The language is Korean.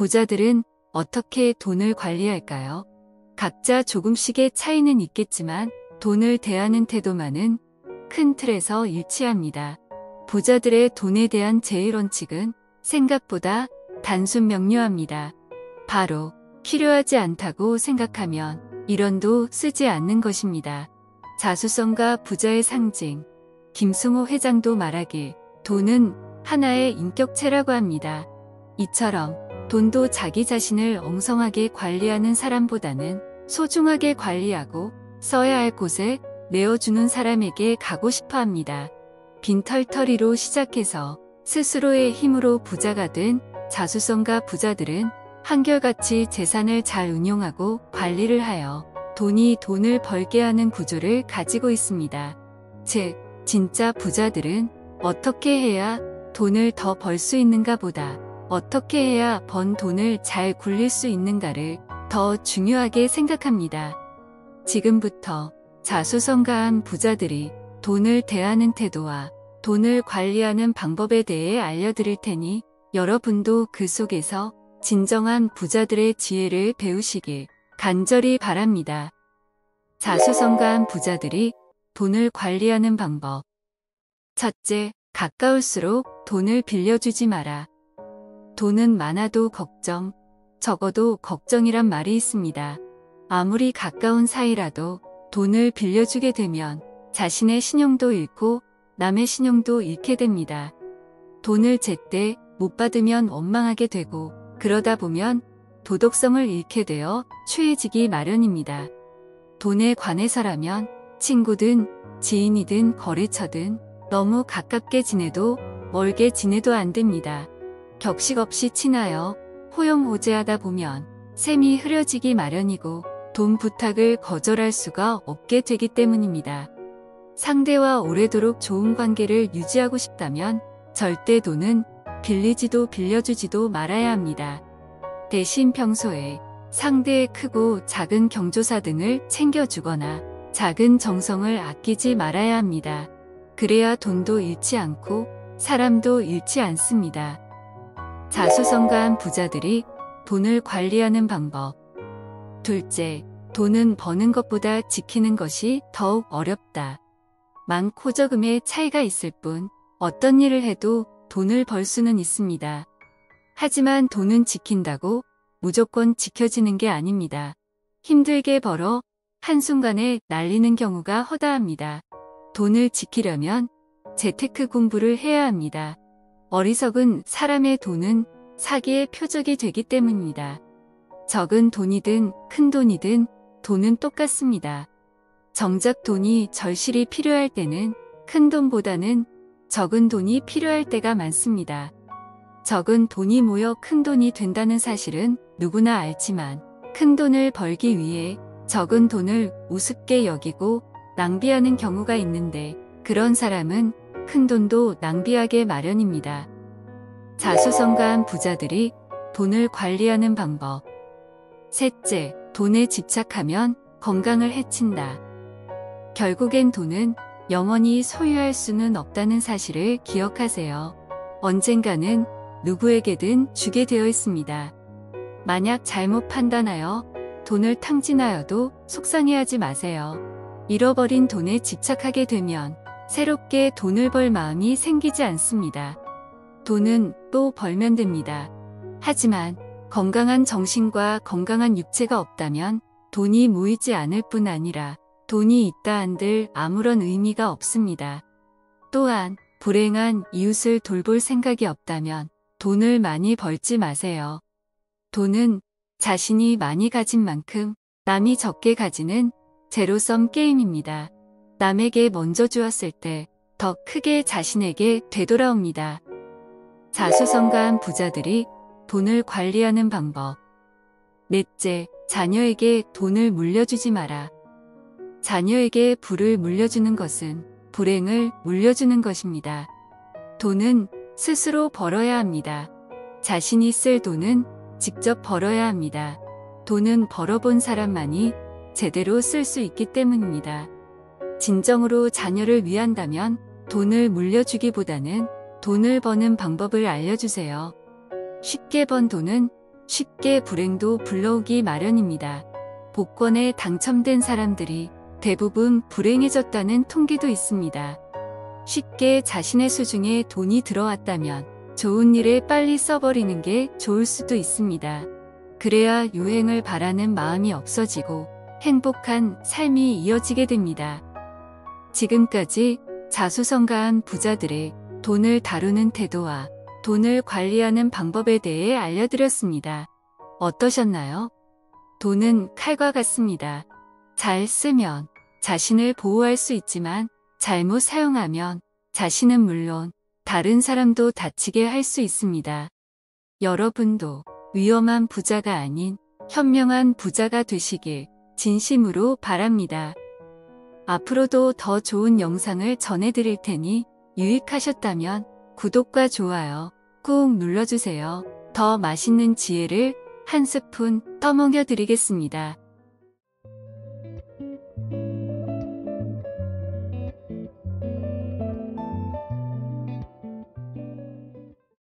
부자들은 어떻게 돈을 관리할까요? 각자 조금씩의 차이는 있겠지만 돈을 대하는 태도만은 큰 틀에서 일치합니다. 부자들의 돈에 대한 제일 원칙은 생각보다 단순 명료합니다. 바로 필요하지 않다고 생각하면 1원도 쓰지 않는 것입니다. 자수성가 부자의 상징 김승호 회장도 말하길 돈은 하나의 인격체라고 합니다. 이처럼 돈도 자기 자신을 엉성하게 관리하는 사람보다는 소중하게 관리하고 써야 할 곳에 내어주는 사람에게 가고 싶어 합니다. 빈털터리로 시작해서 스스로의 힘으로 부자가 된 자수성가 부자들은 한결같이 재산을 잘 운용하고 관리를 하여 돈이 돈을 벌게 하는 구조를 가지고 있습니다. 즉, 진짜 부자들은 어떻게 해야 돈을 더 벌 수 있는가 보다 어떻게 해야 번 돈을 잘 굴릴 수 있는가를 더 중요하게 생각합니다. 지금부터 자수성가한 부자들이 돈을 대하는 태도와 돈을 관리하는 방법에 대해 알려드릴 테니 여러분도 그 속에서 진정한 부자들의 지혜를 배우시길 간절히 바랍니다. 자수성가한 부자들이 돈을 관리하는 방법. 첫째, 가까울수록 돈을 빌려주지 마라. 돈은 많아도 걱정, 적어도 걱정이란 말이 있습니다. 아무리 가까운 사이라도 돈을 빌려주게 되면 자신의 신용도 잃고 남의 신용도 잃게 됩니다. 돈을 제때 못 받으면 원망하게 되고 그러다 보면 도덕성을 잃게 되어 추해지기 마련입니다. 돈에 관해서라면 친구든 지인이든 거래처든 너무 가깝게 지내도 멀게 지내도 안 됩니다. 격식 없이 친하여 호영호재하다 보면 셈이 흐려지기 마련이고 돈 부탁을 거절할 수가 없게 되기 때문입니다. 상대와 오래도록 좋은 관계를 유지하고 싶다면 절대 돈은 빌리지도 빌려주지도 말아야 합니다. 대신 평소에 상대의 크고 작은 경조사 등을 챙겨주거나 작은 정성을 아끼지 말아야 합니다. 그래야 돈도 잃지 않고 사람도 잃지 않습니다. 자수성가한 부자들이 돈을 관리하는 방법. 둘째, 돈은 버는 것보다 지키는 것이 더욱 어렵다. 많고 적음의 차이가 있을 뿐 어떤 일을 해도 돈을 벌 수는 있습니다. 하지만 돈은 지킨다고 무조건 지켜지는 게 아닙니다. 힘들게 벌어 한순간에 날리는 경우가 허다합니다. 돈을 지키려면 재테크 공부를 해야 합니다. 어리석은 사람의 돈은 사기의 표적이 되기 때문입니다. 적은 돈이든 큰 돈이든 돈은 똑같습니다. 정작 돈이 절실히 필요할 때는 큰 돈보다는 적은 돈이 필요할 때가 많습니다. 적은 돈이 모여 큰 돈이 된다는 사실은 누구나 알지만 큰 돈을 벌기 위해 적은 돈을 우습게 여기고 낭비하는 경우가 있는데 그런 사람은 큰 돈도 낭비하게 마련입니다. 자수성가한 부자들이 돈을 관리하는 방법. 셋째, 돈에 집착하면 건강을 해친다. 결국엔 돈은 영원히 소유할 수는 없다는 사실을 기억하세요. 언젠가는 누구에게든 주게 되어 있습니다. 만약 잘못 판단하여 돈을 탕진하여도 속상해하지 마세요. 잃어버린 돈에 집착하게 되면 새롭게 돈을 벌 마음이 생기지 않습니다. 돈은 또 벌면 됩니다. 하지만 건강한 정신과 건강한 육체가 없다면 돈이 모이지 않을 뿐 아니라 돈이 있다 한들 아무런 의미가 없습니다. 또한 불행한 이웃을 돌볼 생각이 없다면 돈을 많이 벌지 마세요. 돈은 자신이 많이 가진 만큼 남이 적게 가지는 제로섬 게임입니다. 남에게 먼저 주었을 때 더 크게 자신에게 되돌아옵니다. 자수성가한 부자들이 돈을 관리하는 방법. 넷째, 자녀에게 돈을 물려주지 마라. 자녀에게 부를 물려주는 것은 불행을 물려주는 것입니다. 돈은 스스로 벌어야 합니다. 자신이 쓸 돈은 직접 벌어야 합니다. 돈은 벌어본 사람만이 제대로 쓸 수 있기 때문입니다. 진정으로 자녀를 위한다면 돈을 물려주기보다는 돈을 버는 방법을 알려주세요. 쉽게 번 돈은 쉽게 불행도 불러오기 마련입니다. 복권에 당첨된 사람들이 대부분 불행해졌다는 통계도 있습니다. 쉽게 자신의 수중에 돈이 들어왔다면 좋은 일에 빨리 써버리는 게 좋을 수도 있습니다. 그래야 유행을 바라는 마음이 없어지고 행복한 삶이 이어지게 됩니다. 지금까지 자수성가한 부자들의 돈을 다루는 태도와 돈을 관리하는 방법에 대해 알려드렸습니다. 어떠셨나요? 돈은 칼과 같습니다. 잘 쓰면 자신을 보호할 수 있지만 잘못 사용하면 자신은 물론 다른 사람도 다치게 할 수 있습니다. 여러분도 위험한 부자가 아닌 현명한 부자가 되시길 진심으로 바랍니다. 앞으로도 더 좋은 영상을 전해드릴 테니 유익하셨다면 구독과 좋아요 꾹 눌러주세요. 더 맛있는 지혜를 한 스푼 떠먹여 드리겠습니다.